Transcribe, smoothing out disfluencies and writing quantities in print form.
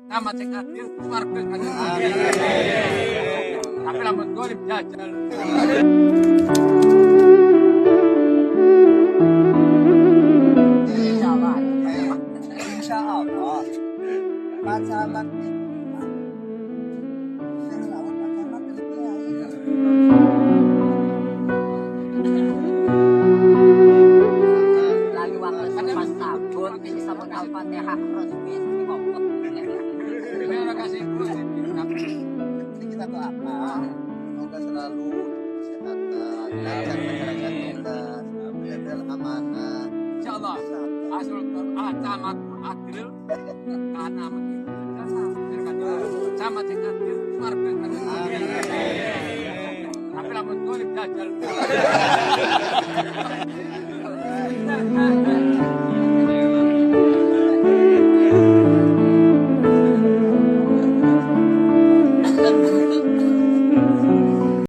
sama sing adil swarga kanjeng. Tapi lamun golib jajal. Insya Allah pacaran lagi waktu pas sabun bisa mendapat THR resmi ngomong. Terima kasih terus. kita doakan semoga selalu kesehatan lancar masyarakat kita biar amanah. Insyaallah asal camat adil karena sama sing adil swarga kanjeng. Tapi lamun golib jajal.